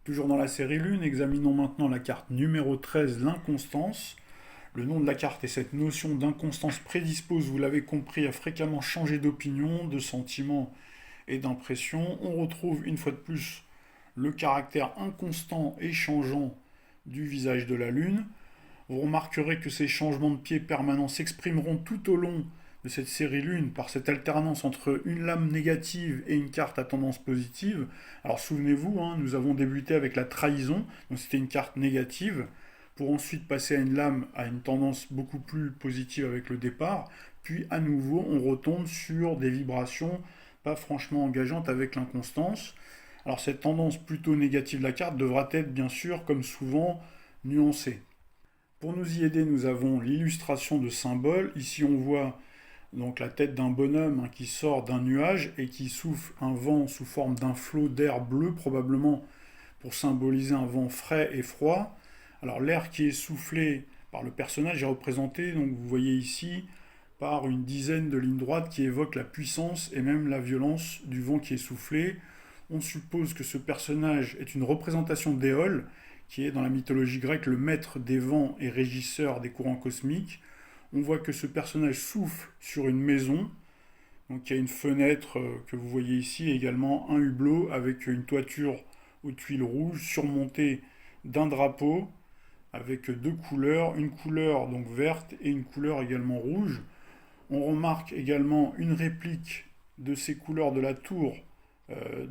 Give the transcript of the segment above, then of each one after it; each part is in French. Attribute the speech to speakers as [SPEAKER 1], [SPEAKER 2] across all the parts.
[SPEAKER 1] Toujours dans la série Lune, examinons maintenant la carte numéro 13, l'inconstance. Le nom de la carte et cette notion d'inconstance prédispose, vous l'avez compris, à fréquemment changer d'opinion, de sentiment et d'impression. On retrouve une fois de plus le caractère inconstant et changeant du visage de la Lune. Vous remarquerez que ces changements de pied permanents s'exprimeront tout au long de cette série Lune par cette alternance entre une lame négative et une carte à tendance positive. Alors souvenez-vous, nous avons débuté avec la trahison, donc c'était une carte négative, pour ensuite passer à une lame à une tendance beaucoup plus positive avec le départ, puis à nouveau on retombe sur des vibrations pas franchement engageantes avec l'inconstance. Alors cette tendance plutôt négative de la carte devra être bien sûr, comme souvent, nuancée. Pour nous y aider, nous avons l'illustration de symboles. Ici on voit donc la tête d'un bonhomme qui sort d'un nuage et qui souffle un vent sous forme d'un flot d'air bleu, probablement pour symboliser un vent frais et froid. Alors l'air qui est soufflé par le personnage est représenté, donc vous voyez ici, par une dizaine de lignes droites qui évoquent la puissance et même la violence du vent qui est soufflé. On suppose que ce personnage est une représentation d'Éole, qui est dans la mythologie grecque le maître des vents et régisseur des courants cosmiques. On voit que ce personnage souffle sur une maison. Donc il y a une fenêtre que vous voyez ici, et également un hublot avec une toiture aux tuiles rouges surmontée d'un drapeau avec deux couleurs, une couleur donc verte et une couleur également rouge. On remarque également une réplique de ces couleurs de la tour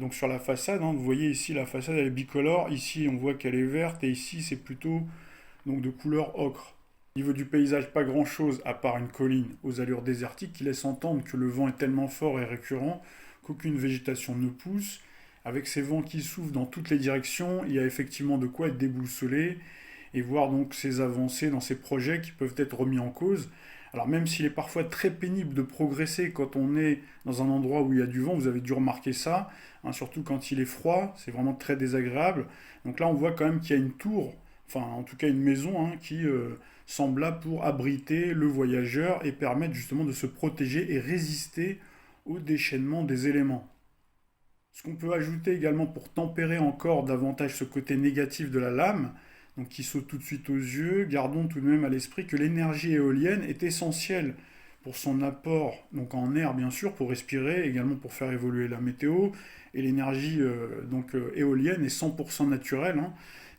[SPEAKER 1] donc sur la façade. Vous voyez ici la façade elle est bicolore, ici on voit qu'elle est verte et ici c'est plutôt donc de couleur ocre. Au niveau du paysage, pas grand chose à part une colline aux allures désertiques qui laisse entendre que le vent est tellement fort et récurrent qu'aucune végétation ne pousse. Avec ces vents qui soufflent dans toutes les directions, il y a effectivement de quoi être déboussolé et voir donc ces avancées dans ces projets qui peuvent être remis en cause. Alors même s'il est parfois très pénible de progresser quand on est dans un endroit où il y a du vent, vous avez dû remarquer ça, surtout quand il est froid, c'est vraiment très désagréable. Donc là on voit quand même qu'il y a une tour, enfin en tout cas une maison qui semble là pour abriter le voyageur et permettre justement de se protéger et résister au déchaînement des éléments. Ce qu'on peut ajouter également pour tempérer encore davantage ce côté négatif de la lame, donc qui saute tout de suite aux yeux, gardons tout de même à l'esprit que l'énergie éolienne est essentielle pour son apport, donc en air bien sûr, pour respirer, également pour faire évoluer la météo, et l'énergie éolienne est 100% naturelle.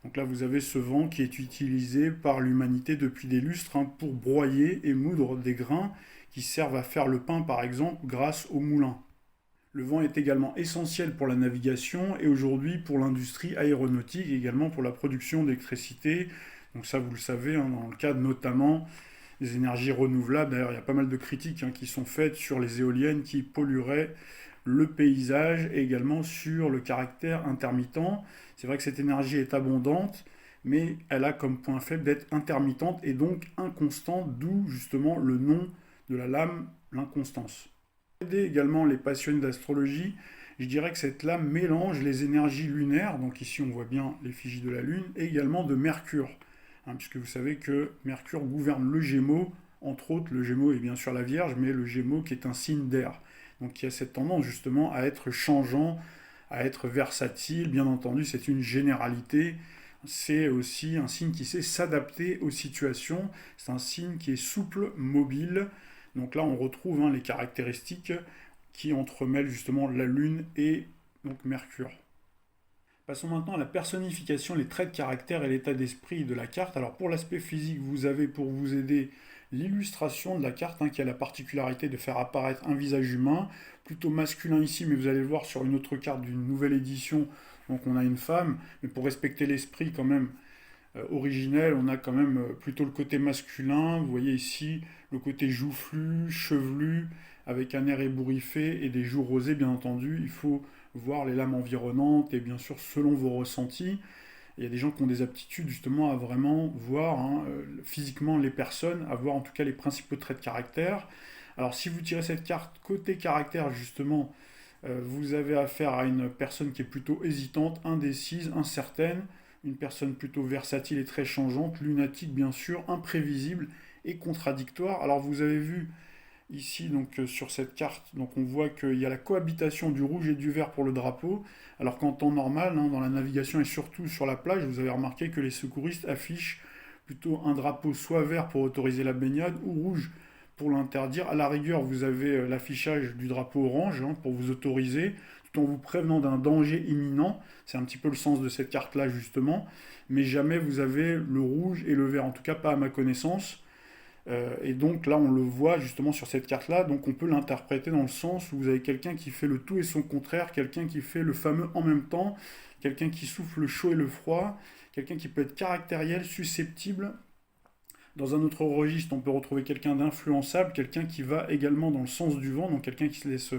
[SPEAKER 1] Donc là vous avez ce vent qui est utilisé par l'humanité depuis des lustres pour broyer et moudre des grains qui servent à faire le pain par exemple grâce au moulin. Le vent est également essentiel pour la navigation et aujourd'hui pour l'industrie aéronautique, et également pour la production d'électricité. Donc ça, vous le savez, dans le cadre notamment des énergies renouvelables. D'ailleurs, il y a pas mal de critiques qui sont faites sur les éoliennes qui pollueraient le paysage et également sur le caractère intermittent. C'est vrai que cette énergie est abondante, mais elle a comme point faible d'être intermittente et donc inconstante, d'où justement le nom de la lame, l'inconstance. Pour aider également les passionnés d'astrologie, je dirais que cette lame mélange les énergies lunaires, donc ici on voit bien l'effigie de la Lune, et également de Mercure, puisque vous savez que Mercure gouverne le Gémeaux, entre autres le Gémeaux est bien sûr la Vierge, mais le Gémeaux qui est un signe d'air, donc qui a cette tendance justement à être changeant, à être versatile, bien entendu c'est une généralité, c'est aussi un signe qui sait s'adapter aux situations, c'est un signe qui est souple, mobile. Donc là, on retrouve les caractéristiques qui entremêlent justement la Lune et donc Mercure. Passons maintenant à la personnification, les traits de caractère et l'état d'esprit de la carte. Alors pour l'aspect physique, vous avez pour vous aider l'illustration de la carte qui a la particularité de faire apparaître un visage humain, plutôt masculin ici, mais vous allez le voir sur une autre carte d'une nouvelle édition, donc on a une femme, mais pour respecter l'esprit quand même originel, on a quand même plutôt le côté masculin. Vous voyez ici le côté joufflu, chevelu, avec un air ébouriffé et des joues rosées, bien entendu. Il faut voir les lames environnantes et bien sûr selon vos ressentis. Il y a des gens qui ont des aptitudes justement à vraiment voir physiquement les personnes, à voir en tout cas les principaux traits de caractère. Alors si vous tirez cette carte côté caractère justement, vous avez affaire à une personne qui est plutôt hésitante, indécise, incertaine, une personne plutôt versatile et très changeante, lunatique bien sûr, imprévisible et contradictoire. Alors vous avez vu Ici, donc sur cette carte, donc on voit qu'il y a la cohabitation du rouge et du vert pour le drapeau, alors qu'en temps normal, hein, dans la navigation et surtout sur la plage, vous avez remarqué que les secouristes affichent plutôt un drapeau soit vert pour autoriser la baignade ou rouge pour l'interdire. À la rigueur, vous avez l'affichage du drapeau orange hein, pour vous autoriser, tout en vous prévenant d'un danger imminent. C'est un petit peu le sens de cette carte-là justement, mais jamais vous avez le rouge et le vert, en tout cas pas à ma connaissance. Et donc là, on le voit justement sur cette carte-là, donc on peut l'interpréter dans le sens où vous avez quelqu'un qui fait le tout et son contraire, quelqu'un qui fait le fameux en même temps, quelqu'un qui souffle le chaud et le froid, quelqu'un qui peut être caractériel, susceptible. Dans un autre registre, on peut retrouver quelqu'un d'influençable, quelqu'un qui va également dans le sens du vent, donc quelqu'un qui se laisse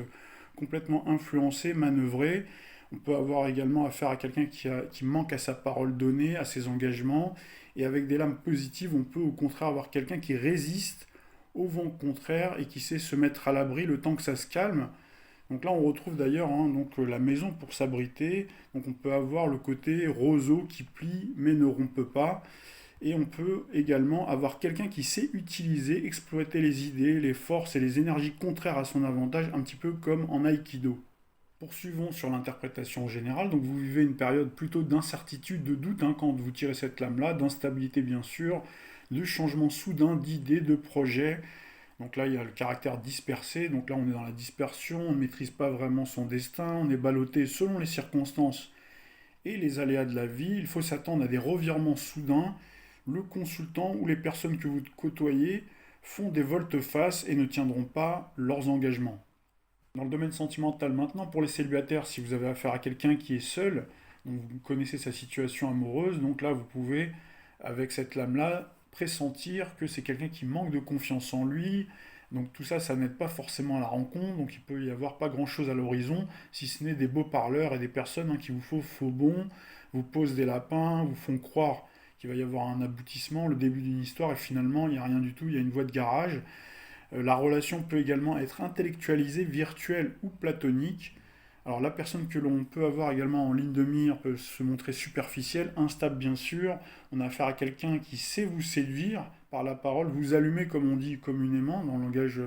[SPEAKER 1] complètement influencer, manœuvrer. On peut avoir également affaire à quelqu'un qui manque à sa parole donnée, à ses engagements. Et avec des lames positives, on peut au contraire avoir quelqu'un qui résiste au vent contraire et qui sait se mettre à l'abri le temps que ça se calme. Donc là, on retrouve d'ailleurs hein, donc, la maison pour s'abriter. Donc on peut avoir le côté roseau qui plie mais ne rompe pas. Et on peut également avoir quelqu'un qui sait utiliser, exploiter les idées, les forces et les énergies contraires à son avantage, un petit peu comme en aïkido. Poursuivons sur l'interprétation générale. Donc vous vivez une période plutôt d'incertitude, de doute hein, quand vous tirez cette lame-là, d'instabilité bien sûr, de changement soudain d'idées, de projets. Donc là, il y a le caractère dispersé. Donc là, on est dans la dispersion, on ne maîtrise pas vraiment son destin, on est ballotté selon les circonstances et les aléas de la vie. Il faut s'attendre à des revirements soudains. Le consultant ou les personnes que vous côtoyez font des volte-face et ne tiendront pas leurs engagements. Dans le domaine sentimental maintenant, pour les célibataires, si vous avez affaire à quelqu'un qui est seul, donc vous connaissez sa situation amoureuse, donc là vous pouvez, avec cette lame-là, pressentir que c'est quelqu'un qui manque de confiance en lui. Donc tout ça, ça n'aide pas forcément à la rencontre, donc il peut y avoir pas grand-chose à l'horizon, si ce n'est des beaux parleurs et des personnes hein, qui vous font faux bons, vous posent des lapins, vous font croire qu'il va y avoir un aboutissement, le début d'une histoire, et finalement il n'y a rien du tout, il y a une voie de garage. La relation peut également être intellectualisée, virtuelle ou platonique. Alors la personne que l'on peut avoir également en ligne de mire peut se montrer superficielle, instable bien sûr. On a affaire à quelqu'un qui sait vous séduire par la parole, vous allumer comme on dit communément dans le langage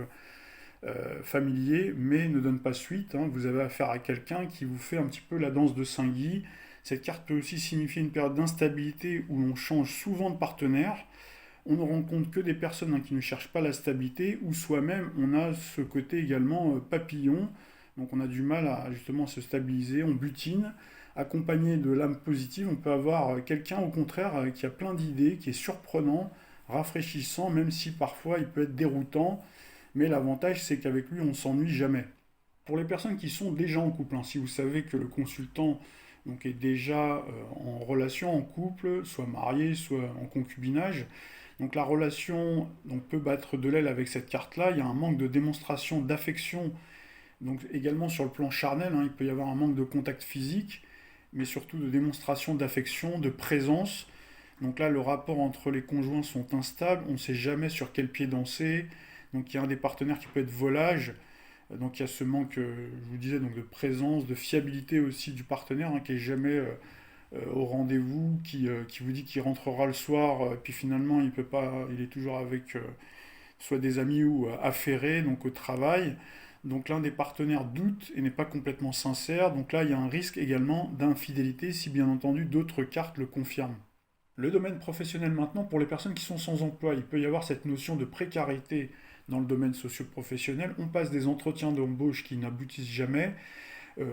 [SPEAKER 1] familier, mais ne donne pas suite. Hein. Vous avez affaire à quelqu'un qui vous fait un petit peu la danse de Saint-Guy. Cette carte peut aussi signifier une période d'instabilité où l'on change souvent de partenaire. On ne rencontre que des personnes hein, qui ne cherchent pas la stabilité, ou soi-même on a ce côté également papillon, donc on a du mal à justement se stabiliser, on butine. Accompagné de l'âme positive, on peut avoir quelqu'un au contraire qui a plein d'idées, qui est surprenant, rafraîchissant, même si parfois il peut être déroutant, mais l'avantage c'est qu'avec lui on s'ennuie jamais. Pour les personnes qui sont déjà en couple, hein, si vous savez que le consultant donc, est déjà en relation, en couple, soit marié, soit en concubinage, donc la relation donc, peut battre de l'aile avec cette carte-là. Il y a un manque de démonstration d'affection, donc également sur le plan charnel, hein, il peut y avoir un manque de contact physique, mais surtout de démonstration d'affection, de présence. Donc là, le rapport entre les conjoints sont instables, on ne sait jamais sur quel pied danser. Donc il y a un des partenaires qui peut être volage. Donc il y a ce manque, je vous disais, donc de présence, de fiabilité aussi du partenaire, hein, qui est jamais au rendez-vous, qui vous dit qu'il rentrera le soir, puis finalement il peut pas, il est toujours avec soit des amis ou affairés, donc au travail. Donc l'un des partenaires doute et n'est pas complètement sincère. Donc là il y a un risque également d'infidélité si bien entendu d'autres cartes le confirment. Le domaine professionnel maintenant, pour les personnes qui sont sans emploi, il peut y avoir cette notion de précarité dans le domaine socio-professionnel. On passe des entretiens d'embauche qui n'aboutissent jamais.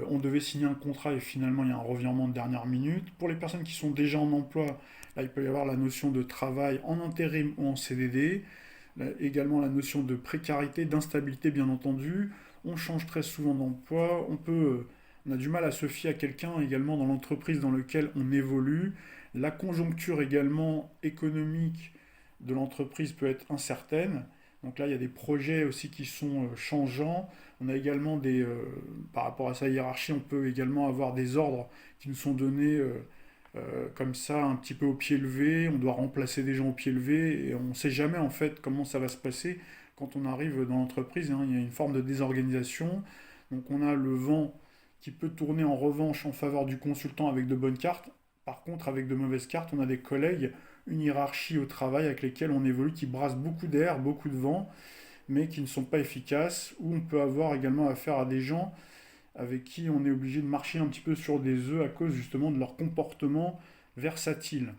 [SPEAKER 1] On devait signer un contrat et finalement il y a un revirement de dernière minute. Pour les personnes qui sont déjà en emploi, là il peut y avoir la notion de travail en intérim ou en CDD. Là, également la notion de précarité, d'instabilité bien entendu. On change très souvent d'emploi. On a du mal à se fier à quelqu'un également dans l'entreprise dans laquelle on évolue. La conjoncture également économique de l'entreprise peut être incertaine. Donc là, il y a des projets aussi qui sont changeants. On a également par rapport à sa hiérarchie, on peut également avoir des ordres qui nous sont donnés comme ça, un petit peu au pied levé. On doit remplacer des gens au pied levé et on ne sait jamais en fait comment ça va se passer quand on arrive dans l'entreprise. Hein. Il y a une forme de désorganisation. Donc on a le vent qui peut tourner en revanche en faveur du consultant avec de bonnes cartes. Par contre, avec de mauvaises cartes, on a des collègues, une hiérarchie au travail avec lesquels on évolue qui brasse beaucoup d'air, beaucoup de vent. mais qui ne sont pas efficaces, ou on peut avoir également affaire à des gens avec qui on est obligé de marcher un petit peu sur des œufs à cause justement de leur comportement versatile.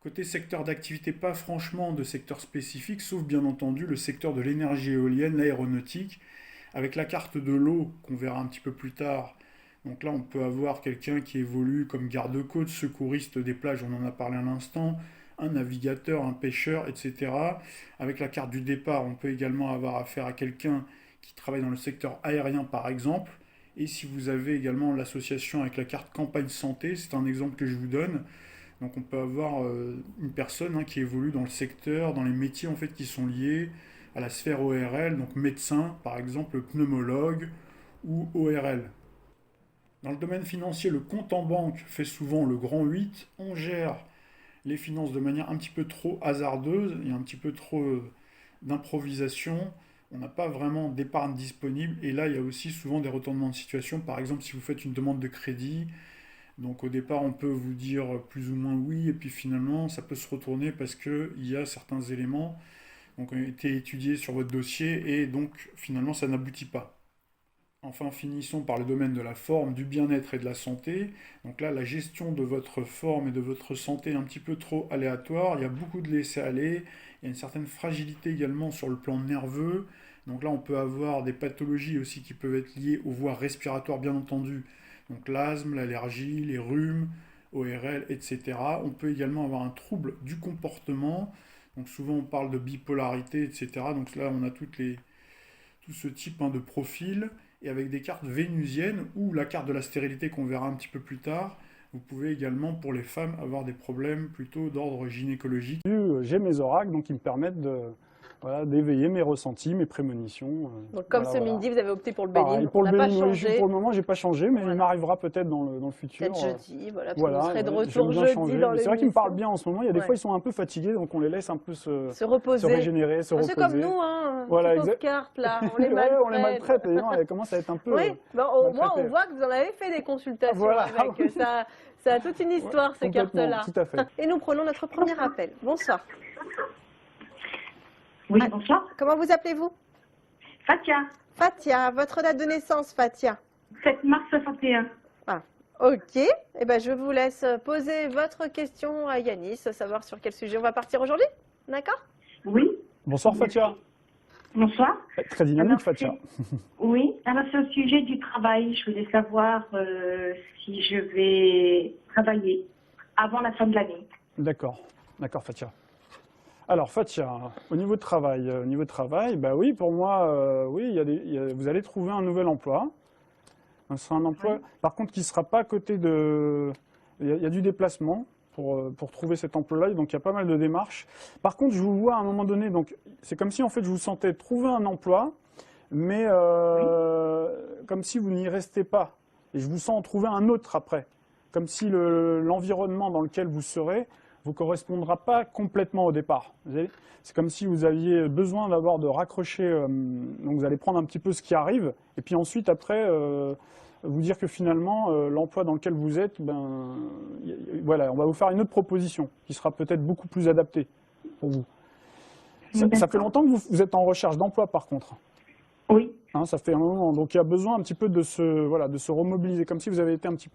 [SPEAKER 1] Côté secteur d'activité, pas franchement de secteur spécifique, sauf bien entendu le secteur de l'énergie éolienne, l'aéronautique, avec la carte de l'eau qu'on verra un petit peu plus tard. Donc là, on peut avoir quelqu'un qui évolue comme garde-côte, secouriste des plages, on en a parlé à l'instant, un navigateur, un pêcheur, etc. Avec la carte du départ, on peut également avoir affaire à quelqu'un qui travaille dans le secteur aérien, par exemple. Et si vous avez également l'association avec la carte campagne santé, c'est un exemple que je vous donne. Donc on peut avoir une personne qui évolue dans le secteur, dans les métiers en fait qui sont liés à la sphère ORL, donc médecin par exemple, pneumologue ou ORL. Dans le domaine financier, le compte en banque fait souvent le grand 8. On gère les finances de manière un petit peu trop hasardeuse, il y a un petit peu trop d'improvisation, on n'a pas vraiment d'épargne disponible et là il y a aussi souvent des retournements de situation. Par exemple, si vous faites une demande de crédit, donc au départ, on peut vous dire plus ou moins oui, et puis finalement, ça peut se retourner parce qu'il y a certains éléments donc, qui ont été étudiés sur votre dossier, et donc finalement, ça n'aboutit pas. Enfin, finissons par le domaine de la forme, du bien-être et de la santé. Donc là, la gestion de votre forme et de votre santé est un petit peu trop aléatoire. Il y a beaucoup de laisser-aller. Il y a une certaine fragilité également sur le plan nerveux. Donc là, on peut avoir des pathologies aussi qui peuvent être liées aux voies respiratoires, bien entendu. Donc l'asthme, l'allergie, les rhumes, ORL, etc. On peut également avoir un trouble du comportement. Donc souvent, on parle de bipolarité, etc. Donc là, on a tout ce type de profil, et avec des cartes vénusiennes ou la carte de la stérilité qu'on verra un petit peu plus tard. Vous pouvez également, pour les femmes, avoir des problèmes plutôt d'ordre gynécologique. J'ai mes oracles, donc ils me permettent d'éveiller mes ressentis, mes prémonitions.
[SPEAKER 2] Donc comme ce midi, vous avez opté pour le Béline.
[SPEAKER 1] Pour
[SPEAKER 2] on
[SPEAKER 1] le
[SPEAKER 2] n'a pas
[SPEAKER 1] Béline,
[SPEAKER 2] changé.
[SPEAKER 1] pour le moment, j'ai pas changé, mais il m'arrivera peut-être dans le futur.
[SPEAKER 2] Peut-être jeudi, voilà, parce que vous serez de retour jeudi dans l'émission.
[SPEAKER 1] C'est vrai qu'ils me parlent bien en ce moment. Il y a des fois, ils sont un peu fatigués, donc on les laisse un peu se
[SPEAKER 2] reposer,
[SPEAKER 1] se régénérer, se reposer.
[SPEAKER 2] C'est comme nous, voilà,
[SPEAKER 1] exact.
[SPEAKER 2] cartes là, on les maltraite.
[SPEAKER 1] On les maltraite, et non, elles commencent à être un peu.
[SPEAKER 2] Oui, au moins on voit que vous en avez fait des consultations avec. Ça a toute une histoire, ces cartes-là.
[SPEAKER 1] Tout à fait.
[SPEAKER 2] Et nous prenons notre premier appel. Bonsoir.
[SPEAKER 3] Oui, bonsoir.
[SPEAKER 2] Comment vous appelez-vous?
[SPEAKER 3] Fatia.
[SPEAKER 2] Fatia, votre date de naissance, Fatia?
[SPEAKER 3] 7 mars 61.
[SPEAKER 2] Ah, ok. Eh ben, je vous laisse poser votre question à Yanis, savoir sur quel sujet on va partir aujourd'hui. D'accord?
[SPEAKER 3] Oui.
[SPEAKER 1] Bonsoir, Fatia.
[SPEAKER 3] Bonsoir.
[SPEAKER 1] Très dynamique, Fatia.
[SPEAKER 3] Oui, alors c'est au sujet du travail. Je voulais savoir si je vais travailler avant la fin de l'année.
[SPEAKER 1] D'accord, Fatia. Alors, Fatia, au niveau de travail, bah oui, pour moi, oui, vous allez trouver un nouvel emploi. Ce sera un emploi, par contre, qui ne sera pas à côté de... Il y a du déplacement pour trouver cet emploi-là, donc il y a pas mal de démarches. Par contre, je vous vois à un moment donné, donc c'est comme si en fait je vous sentais trouver un emploi, mais comme si vous n'y restez pas. Et je vous sens en trouver un autre après. Comme si l'environnement dans lequel vous serez vous correspondra pas complètement au départ. C'est comme si vous aviez besoin de raccrocher, donc vous allez prendre un petit peu ce qui arrive, et puis ensuite après vous dire que finalement l'emploi dans lequel vous êtes, voilà, on va vous faire une autre proposition qui sera peut-être beaucoup plus adaptée pour vous. Ça fait longtemps que vous êtes en recherche d'emploi par contre.
[SPEAKER 3] Oui.
[SPEAKER 1] Hein, ça fait un moment, donc il y a besoin un petit peu de se remobiliser, comme si vous avez été un petit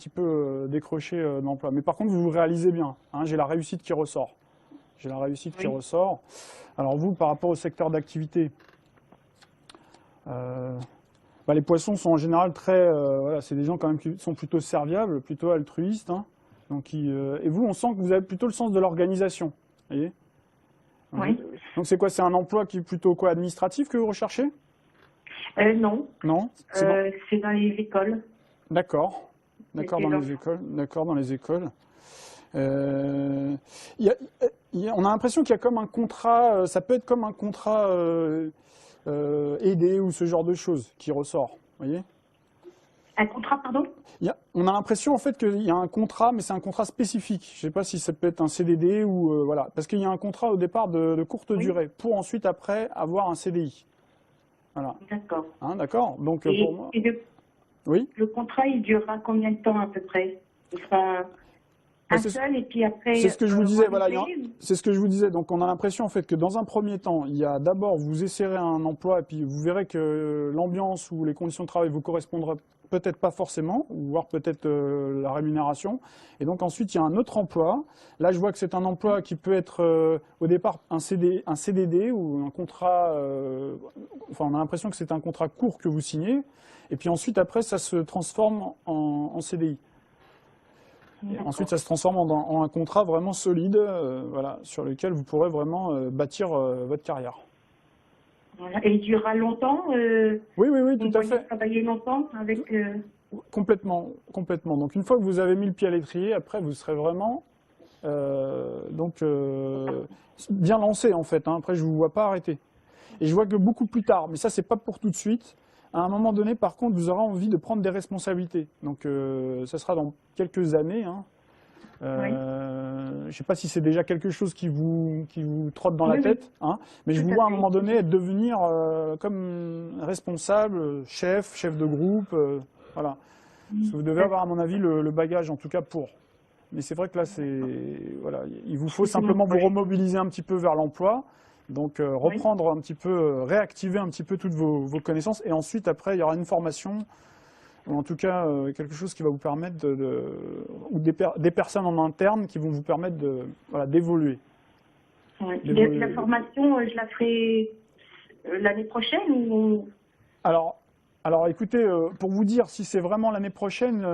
[SPEAKER 1] peu décroché d'emploi. Mais par contre, vous vous réalisez bien. Hein, j'ai la réussite qui ressort. Qui ressort. Alors vous, par rapport au secteur d'activité, les poissons sont en général c'est des gens quand même qui sont plutôt serviables, plutôt altruistes. Hein, donc et vous, on sent que vous avez plutôt le sens de l'organisation. Vous voyez ?
[SPEAKER 3] Oui.
[SPEAKER 1] Donc c'est quoi? C'est un emploi qui est plutôt administratif que vous recherchez?
[SPEAKER 3] Non.
[SPEAKER 1] Non.
[SPEAKER 3] C'est dans les écoles.
[SPEAKER 1] D'accord, dans les écoles. On a l'impression qu'il y a comme un contrat, ça peut être comme un contrat aidé ou ce genre de choses qui ressort, vous voyez?
[SPEAKER 3] Un contrat, pardon?
[SPEAKER 1] On a l'impression en fait qu'il y a un contrat, mais c'est un contrat spécifique. Je ne sais pas si ça peut être un CDD ou voilà, parce qu'il y a un contrat au départ de courte durée, pour ensuite après avoir un CDI. Voilà.
[SPEAKER 3] D'accord.
[SPEAKER 1] Hein, d'accord. Donc pour moi.
[SPEAKER 3] Oui. Le contrat, il durera combien de temps à peu près? Il sera un
[SPEAKER 4] c'est
[SPEAKER 3] seul et puis après.
[SPEAKER 4] ce que je vous disais, voilà,
[SPEAKER 3] renouveler,
[SPEAKER 4] c'est ce que je vous disais. Donc on a l'impression en fait que dans un premier temps, il y a d'abord vous essayerez un emploi et puis vous verrez que l'ambiance ou les conditions de travail vous correspondront peut-être pas forcément, ou voire peut-être la rémunération. Et donc ensuite il y a un autre emploi. Là je vois que c'est un emploi qui peut être au départ un CDD ou un contrat. Enfin on a l'impression que c'est un contrat court que vous signez. Et puis ensuite après ça se transforme en CDI. Et ensuite, ça se transforme en un contrat vraiment solide, voilà, sur lequel vous pourrez vraiment bâtir votre carrière.
[SPEAKER 3] Voilà. Et il durera longtemps.
[SPEAKER 4] Oui, oui, oui,
[SPEAKER 3] Vous
[SPEAKER 4] tout à
[SPEAKER 3] voyez
[SPEAKER 4] fait.
[SPEAKER 3] travailler longtemps avec.
[SPEAKER 4] Complètement, complètement. Donc, une fois que vous avez mis le pied à l'étrier, après, vous serez vraiment bien lancé, en fait. Hein. Après, je ne vous vois pas arrêter. Et je vois que beaucoup plus tard, mais ça, c'est pas pour tout de suite. À un moment donné, par contre, vous aurez envie de prendre des responsabilités. Donc, ça sera dans quelques années. Hein.
[SPEAKER 3] Oui.
[SPEAKER 4] Je ne sais pas si c'est déjà quelque chose qui vous trotte dans la
[SPEAKER 3] Oui, oui.
[SPEAKER 4] tête, hein, mais je
[SPEAKER 3] Tout
[SPEAKER 4] vous
[SPEAKER 3] à
[SPEAKER 4] vois à un
[SPEAKER 3] fait.
[SPEAKER 4] moment donné devenir comme responsable, chef de groupe, voilà. Parce que vous devez avoir, à mon avis, le bagage, en tout cas, pour. Mais c'est vrai que là, voilà, il vous faut
[SPEAKER 3] C'est mon
[SPEAKER 4] simplement vous
[SPEAKER 3] projet.
[SPEAKER 4] remobiliser un petit peu vers l'emploi, donc reprendre un petit peu, réactiver un petit peu toutes vos connaissances, et ensuite, après, il y aura une formation, ou en tout cas quelque chose qui va vous permettre ou des personnes en interne qui vont vous permettre d'évoluer.
[SPEAKER 3] Oui. La formation, je la ferai l'année prochaine ou.
[SPEAKER 4] Alors écoutez, pour vous dire si c'est vraiment l'année prochaine,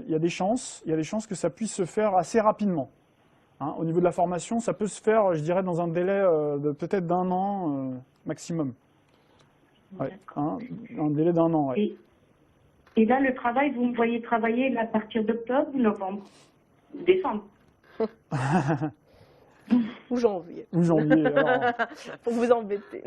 [SPEAKER 4] il y a des chances que ça puisse se faire assez rapidement. Hein. Au niveau de la formation, ça peut se faire, je dirais, dans un délai de peut-être d'1 an maximum. Ouais, hein, un délai d'1 an. Ouais.
[SPEAKER 3] Et là, le travail, vous me voyez travailler à partir d'octobre ou novembre ou décembre.
[SPEAKER 2] Ou janvier.
[SPEAKER 4] Ou janvier. Alors.
[SPEAKER 2] Pour vous embêter.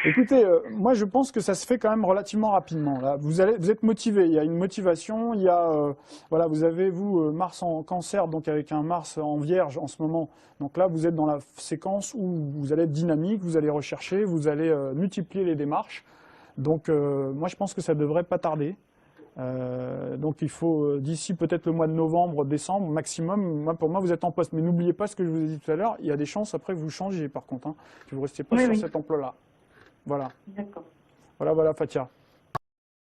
[SPEAKER 4] Écoutez, moi je pense que ça se fait quand même relativement rapidement. Là, vous êtes motivé, il y a une motivation, il y a, voilà, vous avez Mars en Cancer, donc avec un Mars en Vierge en ce moment. Donc là, vous êtes dans la séquence où vous allez être dynamique, vous allez rechercher, vous allez multiplier les démarches. Donc moi je pense que ça devrait pas tarder. Donc il faut d'ici peut-être le mois de novembre, décembre maximum. Pour moi vous êtes en poste, mais n'oubliez pas ce que je vous ai dit tout à l'heure. Il y a des chances après que vous changiez par contre, hein, que vous restiez pas sur cet emploi-là. Voilà.
[SPEAKER 3] D'accord.
[SPEAKER 4] Voilà, Fatia.